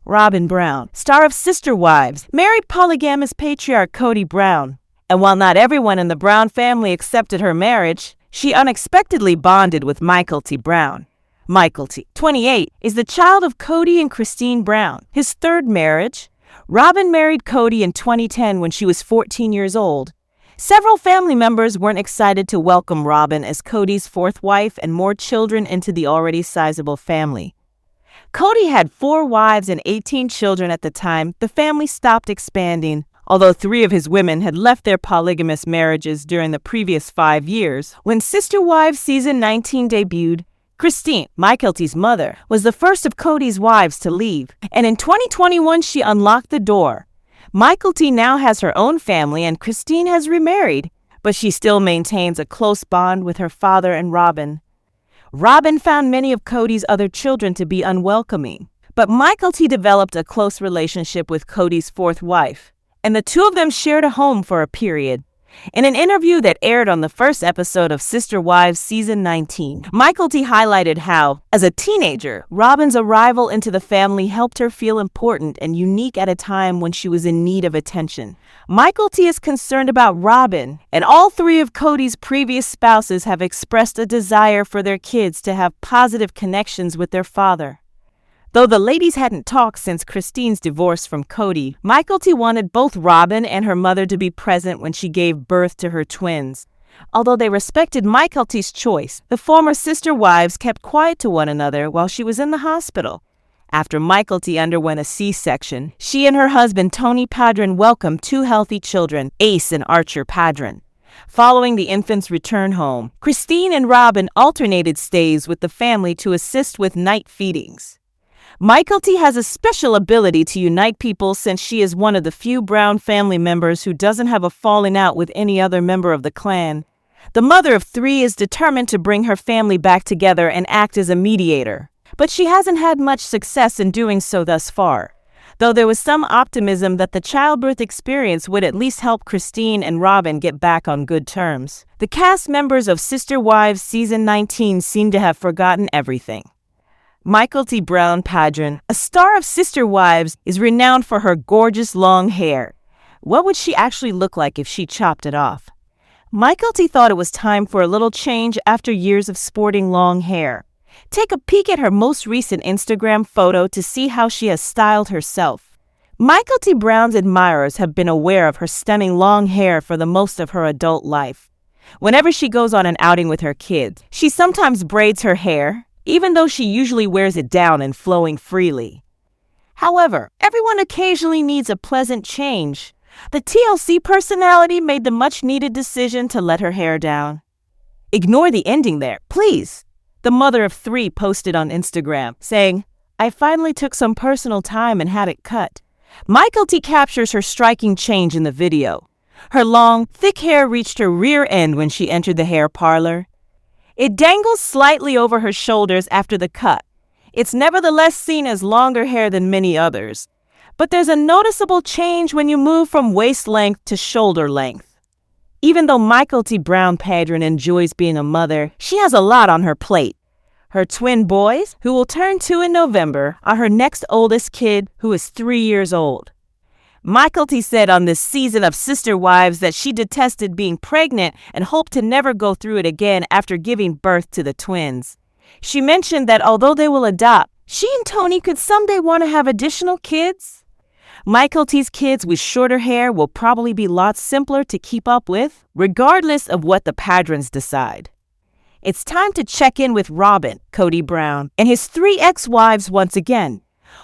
Robyn Brown, star of Sister Wives, married polygamist patriarch Kody Brown. And while not everyone in the Brown family accepted her marriage, she unexpectedly bonded with Mykelti Brown. Mykelti, 28, is the child of Kody and Christine Brown, his third marriage. Robyn married Kody in 2010 when she was 14 years old. Several family members weren't excited to welcome Robyn as Kody's fourth wife and more children into the already sizable family. Kody had 4 wives and 18 children at the time the family stopped expanding, although 3 of his women had left their polygamous marriages during the previous 5 years. When Sister Wives Season 19 debuted, Christine, Mykelti's mother, was the first of Kody's wives to leave, and in 2021 she unlocked the door. Mykelti now has her own family and Christine has remarried, but she still maintains a close bond with her father and Robyn. Robyn found many of Kody's other children to be unwelcoming, but Mykelti developed a close relationship with Kody's fourth wife, and the two of them shared a home for a period. In an interview that aired on the first episode of Sister Wives Season 19, Mykelti highlighted how, as a teenager, Robyn's arrival into the family helped her feel important and unique at a time when she was in need of attention. Mykelti is concerned about Robyn, and all 3 of Kody's previous spouses have expressed a desire for their kids to have positive connections with their father. Though the ladies hadn't talked since Christine's divorce from Kody, Mykelti wanted both Robyn and her mother to be present when she gave birth to her twins. Although they respected Mykelti's choice, the former sister wives kept quiet to one another while she was in the hospital. After Mykelti underwent a C-section, she and her husband Tony Padron welcomed 2 healthy children, Ace and Archer Padron. Following the infant's return home, Christine and Robyn alternated stays with the family to assist with night feedings. Mykelti has a special ability to unite people since she is one of the few Brown family members who doesn't have a falling out with any other member of the clan. The mother of 3 is determined to bring her family back together and act as a mediator, but she hasn't had much success in doing so thus far, though there was some optimism that the childbirth experience would at least help Christine and Robyn get back on good terms. The cast members of Sister Wives Season 19 seem to have forgotten everything. Mykelti Brown Padron, a star of Sister Wives, is renowned for her gorgeous long hair. What would she actually look like if she chopped it off? Mykelti thought it was time for a little change after years of sporting long hair. Take a peek at her most recent Instagram photo to see how she has styled herself. Mykelti Brown's admirers have been aware of her stunning long hair for the most of her adult life. Whenever she goes on an outing with her kids, she sometimes braids her hair, even though she usually wears it down and flowing freely. However, everyone occasionally needs a pleasant change. The TLC personality made the much-needed decision to let her hair down. Ignore the ending there, please. The mother of 3 posted on Instagram, saying, "I finally took some personal time and had it cut." Mykelti captures her striking change in the video. Her long, thick hair reached her rear end when she entered the hair parlor. It dangles slightly over her shoulders after the cut. It's nevertheless seen as longer hair than many others. But there's a noticeable change when you move from waist length to shoulder length. Even though Mykelti Brown Padron enjoys being a mother, she has a lot on her plate. Her twin boys, who will turn 2 in November, are her next oldest kid, who is 3 years old. Mykelti said on this season of Sister Wives that she detested being pregnant and hoped to never go through it again after giving birth to the twins. She mentioned that although they will adopt, she and Tony could someday want to have additional kids. Mykelti's kids with shorter hair will probably be lots simpler to keep up with, regardless of what the Padrons decide. It's time to check in with Robyn, Kody Brown, and his 3 ex-wives once again.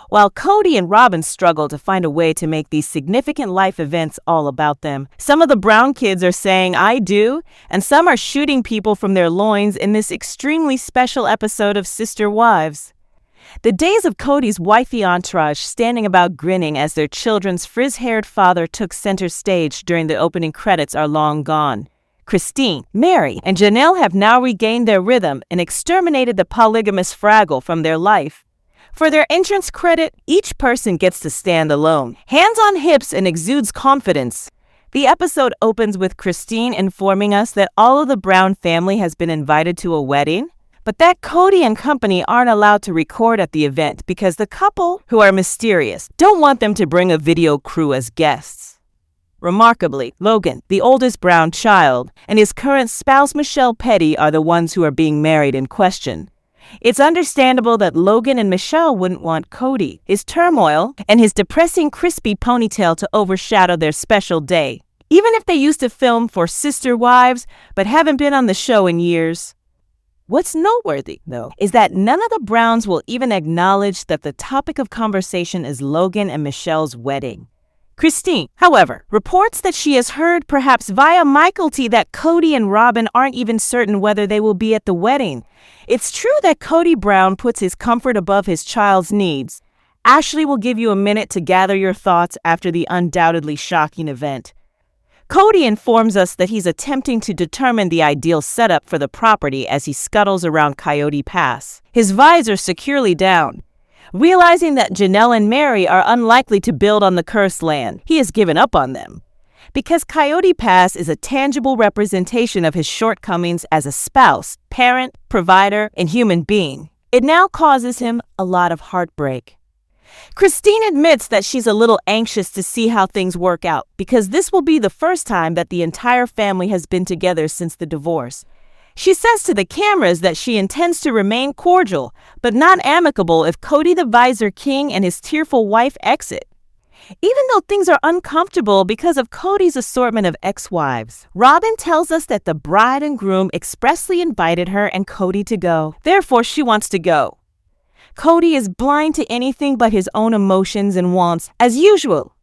While Kody and Robyn struggle to find a way to make these significant life events all about them, some of the Brown kids are saying "I do," and some are shooting people from their loins in this extremely special episode of Sister Wives. The days of Kody's wifey entourage standing about grinning as their children's frizz-haired father took center stage during the opening credits are long gone. Christine, Mary, and Janelle have now regained their rhythm and exterminated the polygamous Fraggle from their life. For their entrance credit, each person gets to stand alone, hands on hips, and exudes confidence. The episode opens with Christine informing us that all of the Brown family has been invited to a wedding, but that Kody and company aren't allowed to record at the event because the couple, who are mysterious, don't want them to bring a video crew as guests. Remarkably, Logan, the oldest Brown child, and his current spouse Mykelti are the ones who are being married in question. It's understandable that Logan and Michelle wouldn't want Kody, his turmoil, and his depressing crispy ponytail to overshadow their special day, even if they used to film for Sister Wives but haven't been on the show in years. What's noteworthy, though, is that none of the Browns will even acknowledge that the topic of conversation is Logan and Michelle's wedding. Christine, however, reports that she has heard, perhaps via Mykelti, that Kody and Robyn aren't even certain whether they will be at the wedding. It's true that Kody Brown puts his comfort above his child's needs. Ashley will give you a minute to gather your thoughts after the undoubtedly shocking event. Kody informs us that he's attempting to determine the ideal setup for the property as he scuttles around Coyote Pass, his visor securely down. Realizing that Janelle and Mary are unlikely to build on the cursed land, he has given up on them. Because Coyote Pass is a tangible representation of his shortcomings as a spouse, parent, provider, and human being, it now causes him a lot of heartbreak. Christine admits that she's a little anxious to see how things work out because this will be the first time that the entire family has been together since the divorce. She says to the cameras that she intends to remain cordial, but not amicable if Kody the Visor King and his tearful wife exit. Even though things are uncomfortable because of Kody's assortment of ex-wives, Robyn tells us that the bride and groom expressly invited her and Kody to go. Therefore, she wants to go. Kody is blind to anything but his own emotions and wants, as usual.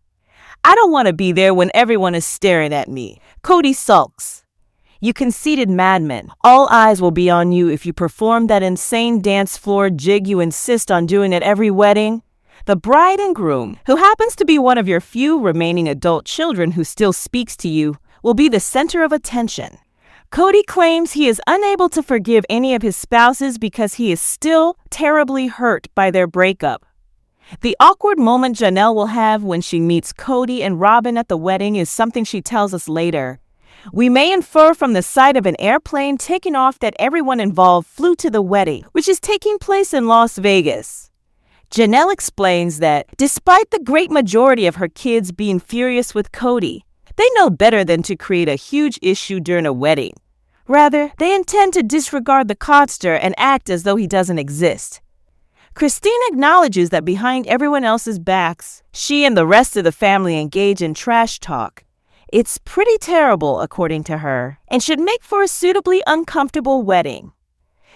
I don't want to be there when everyone is staring at me. Kody sulks. You conceited madman. All eyes will be on you if you perform that insane dance floor jig you insist on doing at every wedding. The bride and groom, who happens to be one of your few remaining adult children who still speaks to you, will be the center of attention. Kody claims he is unable to forgive any of his spouses because he is still terribly hurt by their breakup. The awkward moment Janelle will have when she meets Kody and Robyn at the wedding is something she tells us later. We may infer from the sight of an airplane taking off that everyone involved flew to the wedding, which is taking place in Las Vegas. Janelle explains that, despite the great majority of her kids being furious with Kody, they know better than to create a huge issue during a wedding. Rather, they intend to disregard the codster and act as though he doesn't exist. Christine acknowledges that behind everyone else's backs, she and the rest of the family engage in trash talk. It's pretty terrible, according to her, and should make for a suitably uncomfortable wedding.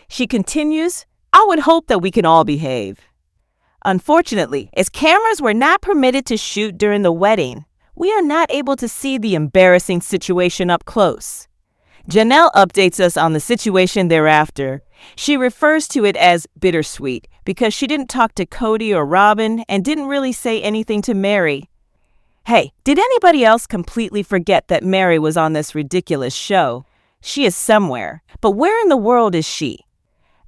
She continues, I would hope that we can all behave. Unfortunately, as cameras were not permitted to shoot during the wedding, we are not able to see the embarrassing situation up close. Janelle updates us on the situation thereafter. She refers to it as bittersweet because she didn't talk to Kody or Robyn and didn't really say anything to Mary. Hey, did anybody else completely forget that Mary was on this ridiculous show? She is somewhere, but where in the world is she?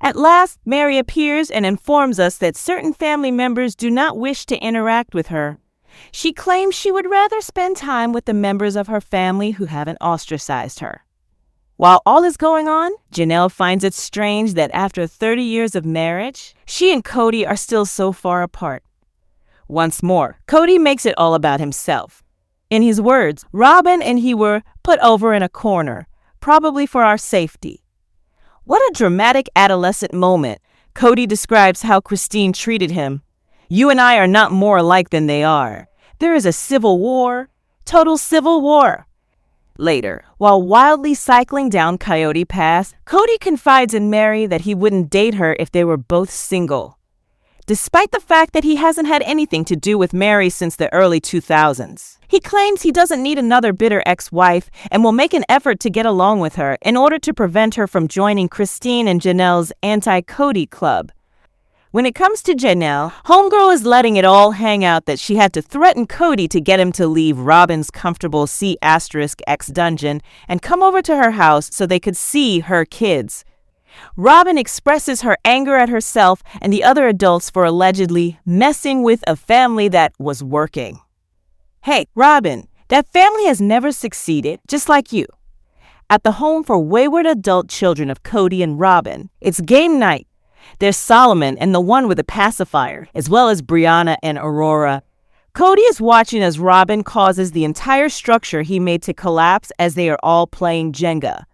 At last, Mary appears and informs us that certain family members do not wish to interact with her. She claims she would rather spend time with the members of her family who haven't ostracized her. While all is going on, Janelle finds it strange that after 30 years of marriage, she and Kody are still so far apart. Once more, Kody makes it all about himself. In his words, Robyn and he were put over in a corner, probably for our safety. What a dramatic adolescent moment. Kody describes how Christine treated him. You and I are not more alike than they are. There is a civil war, total civil war. Later, while wildly cycling down Coyote Pass, Kody confides in Mary that he wouldn't date her if they were both single. Despite the fact that he hasn't had anything to do with Mary since the early 2000s. He claims he doesn't need another bitter ex-wife and will make an effort to get along with her in order to prevent her from joining Christine and Janelle's anti-Kody club. When it comes to Janelle, homegirl is letting it all hang out that she had to threaten Kody to get him to leave Robyn's comfortable C*X dungeon and come over to her house so they could see her kids. Robyn expresses her anger at herself and the other adults for allegedly messing with a family that was working. Hey, Robyn, that family has never succeeded, just like you. at the home for wayward adult children of Kody and Robyn. It's game night. There's Solomon and the one with the pacifier, as well as Brianna and Aurora. Kody is watching as Robyn causes the entire structure he made to collapse as they are all playing Jenga.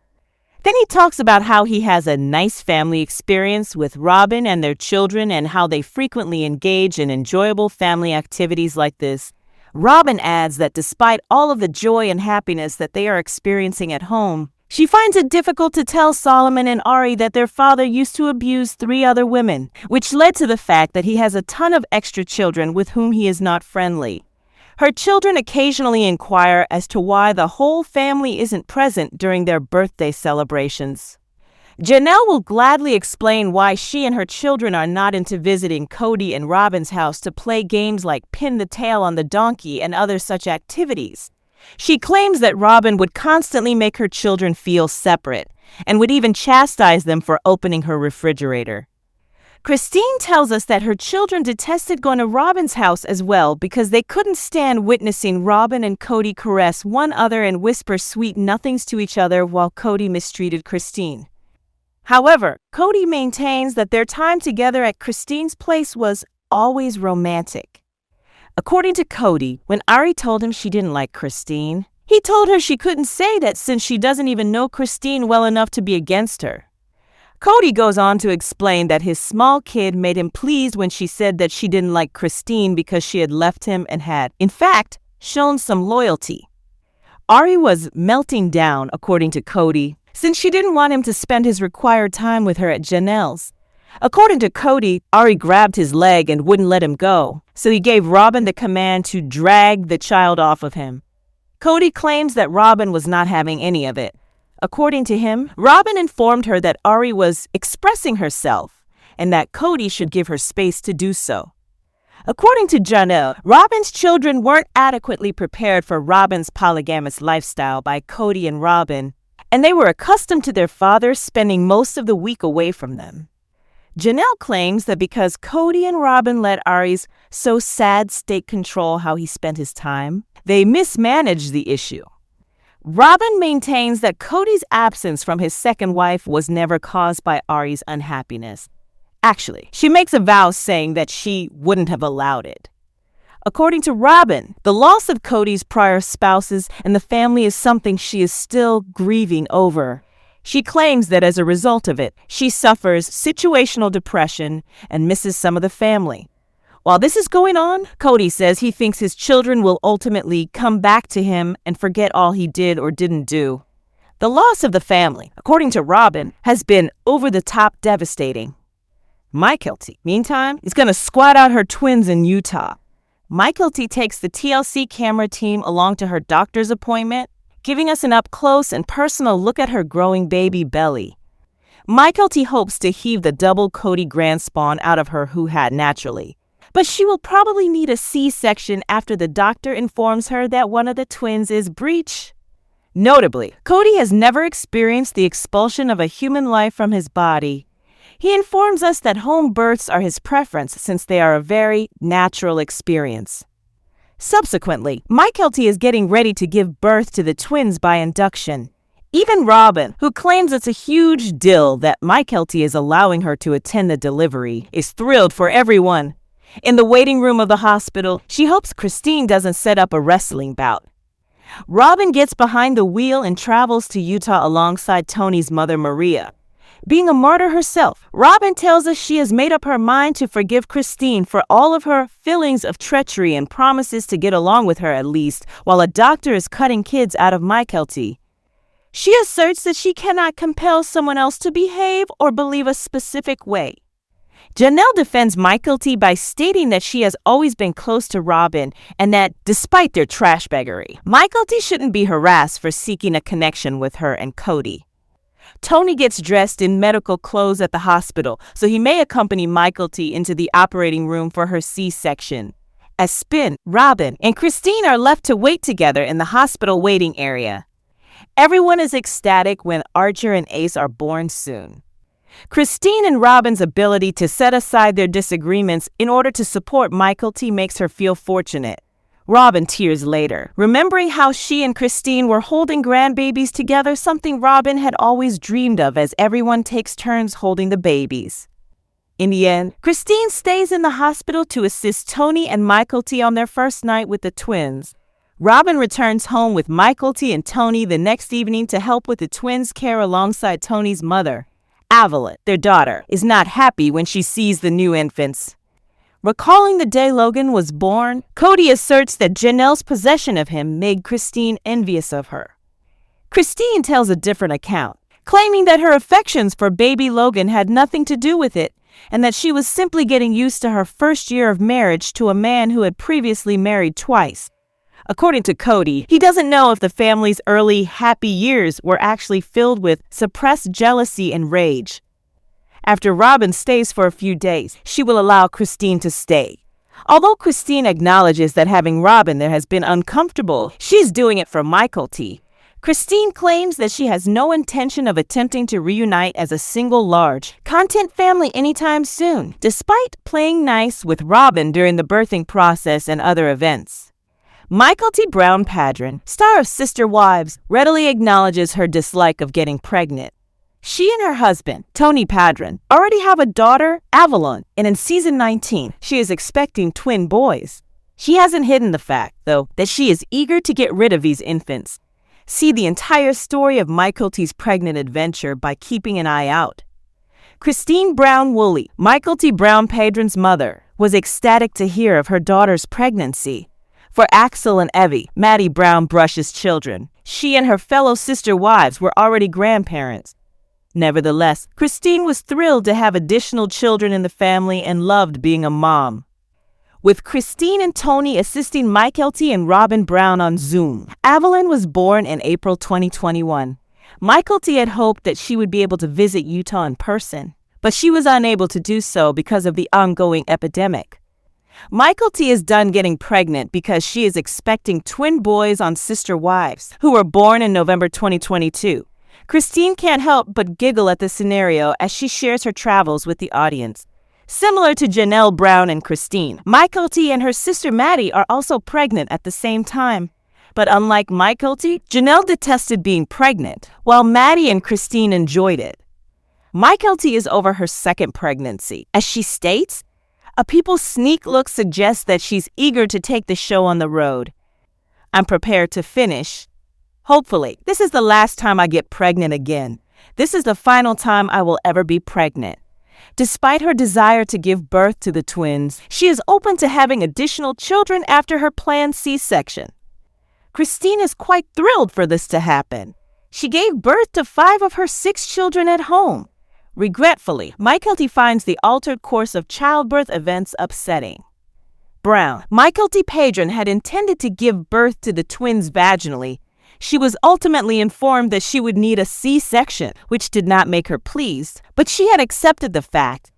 Then he talks about how he has a nice family experience with Robyn and their children and how they frequently engage in enjoyable family activities like this. Robyn adds that despite all of the joy and happiness that they are experiencing at home, she finds it difficult to tell Solomon and Ari that their father used to abuse 3 other women, which led to the fact that he has a ton of extra children with whom he is not friendly. Her children occasionally inquire as to why the whole family isn't present during their birthday celebrations. Janelle will gladly explain why she and her children are not into visiting Kody and Robyn's house to play games like pin the tail on the donkey and other such activities. She claims that Robyn would constantly make her children feel separate and would even chastise them for opening her refrigerator. Christine tells us that her children detested going to Robyn's house as well because they couldn't stand witnessing Robyn and Kody caress one another and whisper sweet nothings to each other while Kody mistreated Christine. However, Kody maintains that their time together at Christine's place was always romantic. According to Kody, when Ari told him she didn't like Christine, he told her she couldn't say that since she doesn't even know Christine well enough to be against her. Kody goes on to explain that his small kid made him pleased when she said that she didn't like Christine because she had left him and had, in fact, shown some loyalty. Ari was melting down, according to Kody, since she didn't want him to spend his required time with her at Janelle's. According to Kody, Ari grabbed his leg and wouldn't let him go, so he gave Robyn the command to drag the child off of him. Kody claims that Robyn was not having any of it. According to him, Robyn informed her that Ari was expressing herself and that Kody should give her space to do so. According to Janelle, Robyn's children weren't adequately prepared for Robyn's polygamist lifestyle by Kody and Robyn, and they were accustomed to their father spending most of the week away from them. Janelle claims that because Kody and Robyn let Ari's so sad state control how he spent his time, they mismanaged the issue. Robyn maintains that Kody's absence from his second wife was never caused by Ari's unhappiness. Actually, she makes a vow saying that she wouldn't have allowed it. According to Robyn, the loss of Kody's prior spouses and the family is something she is still grieving over. She claims that as a result of it, she suffers situational depression and misses some of the family. While this is going on, Kody says he thinks his children will ultimately come back to him and forget all he did or didn't do. The loss of the family, according to Robyn, has been over-the-top devastating. Mykelti, meantime, is going to squat out her twins in Utah. Mykelti takes the TLC camera team along to her doctor's appointment, giving us an up-close and personal look at her growing baby belly. Mykelti hopes to heave the double Kody grand spawn out of her who had naturally, but she will probably need a C-section after the doctor informs her that one of the twins is breech. Notably, Kody has never experienced the expulsion of a human life from his body. He informs us that home births are his preference since they are a very natural experience. Subsequently, Mykelti is getting ready to give birth to the twins by induction. Even Robyn, who claims it's a huge deal that Mykelti is allowing her to attend the delivery, is thrilled for everyone. In the waiting room of the hospital, she hopes Christine doesn't set up a wrestling bout. Robyn gets behind the wheel and travels to Utah alongside Tony's mother, Maria. Being a martyr herself, Robyn tells us she has made up her mind to forgive Christine for all of her feelings of treachery and promises to get along with her at least, while a doctor is cutting kids out of Mykelti. She asserts that she cannot compel someone else to behave or believe a specific way. Janelle defends Mykelti by stating that she has always been close to Robyn and that, despite their trashbaggery, Mykelti shouldn't be harassed for seeking a connection with her and Kody. Tony gets dressed in medical clothes at the hospital, so he may accompany Mykelti into the operating room for her C-section. As Spin, Robyn, and Christine are left to wait together in the hospital waiting area. Everyone is ecstatic when Archer and Ace are born soon. Christine and Robyn's ability to set aside their disagreements in order to support Mykelti makes her feel fortunate. Robyn tears later, remembering how she and Christine were holding grandbabies together, something Robyn had always dreamed of, as everyone takes turns holding the babies. In the end, Christine stays in the hospital to assist Tony and Mykelti on their first night with the twins. Robyn returns home with Mykelti and Tony the next evening to help with the twins' care alongside Tony's mother. Evelyn, their daughter, is not happy when she sees the new infants. Recalling the day Logan was born, Kody asserts that Janelle's possession of him made Christine envious of her. Christine tells a different account, claiming that her affections for baby Logan had nothing to do with it, and that she was simply getting used to her first year of marriage to a man who had previously married twice. According to Kody, he doesn't know if the family's early, happy years were actually filled with suppressed jealousy and rage. After Robyn stays for a few days, she will allow Christine to stay. Although Christine acknowledges that having Robyn there has been uncomfortable, she's doing it for Mykelti. Christine claims that she has no intention of attempting to reunite as a single large, content family anytime soon, despite playing nice with Robyn during the birthing process and other events. Mykelti Brown Padron, star of Sister Wives, readily acknowledges her dislike of getting pregnant. She and her husband, Tony Padron, already have a daughter, Evelyn, and in season 19, she is expecting twin boys. She hasn't hidden the fact, though, that she is eager to get rid of these infants. See the entire story of Mykelti's pregnant adventure by keeping an eye out. Christine Brown Woolley, Mykelti Brown Padron's mother, was ecstatic to hear of her daughter's pregnancy. For Axel and Evie, Maddie Brown Brush's children, she and her fellow sister wives were already grandparents. Nevertheless, Christine was thrilled to have additional children in the family and loved being a mom. With Christine and Tony assisting Mykelti and Robyn Brown on Zoom, Evelyn was born in April 2021. Mykelti had hoped that she would be able to visit Utah in person, but she was unable to do so because of the ongoing epidemic. Mykelti is done getting pregnant because she is expecting twin boys on Sister Wives, who were born in November 2022. Christine can't help but giggle at the scenario as she shares her travels with the audience. Similar to Janelle Brown and Christine, Mykelti and her sister Maddie are also pregnant at the same time. But unlike Mykelti, Janelle detested being pregnant, while Maddie and Christine enjoyed it. Mykelti is over her second pregnancy. As she states, a people's sneak look suggests that she's eager to take the show on the road. I'm prepared to finish. Hopefully, this is the last time I get pregnant again. This is the final time I will ever be pregnant. Despite her desire to give birth to the twins, she is open to having additional children after her planned C-section. Christine is quite thrilled for this to happen. She gave birth to 5 of her 6 children at home. Regretfully, Mykelti finds the altered course of childbirth events upsetting. Brown, Mykelti Padron had intended to give birth to the twins vaginally. She was ultimately informed that she would need a C-section, which did not make her pleased, but she had accepted the fact.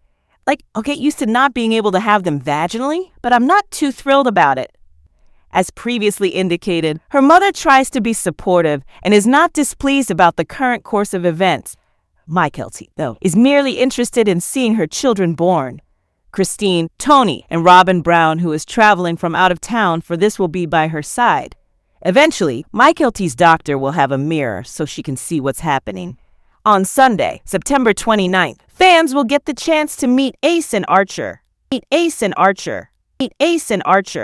I'll get used to not being able to have them vaginally, but I'm not too thrilled about it. As previously indicated, her mother tries to be supportive and is not displeased about the current course of events. Mykelti, though, is merely interested in seeing her children born. Christine, Tony, and Robyn Brown, who is traveling from out of town for this, will be by her side. Eventually, Mykelti's doctor will have a mirror so she can see what's happening. On Sunday, September 29th, fans will get the chance to meet Ace and Archer.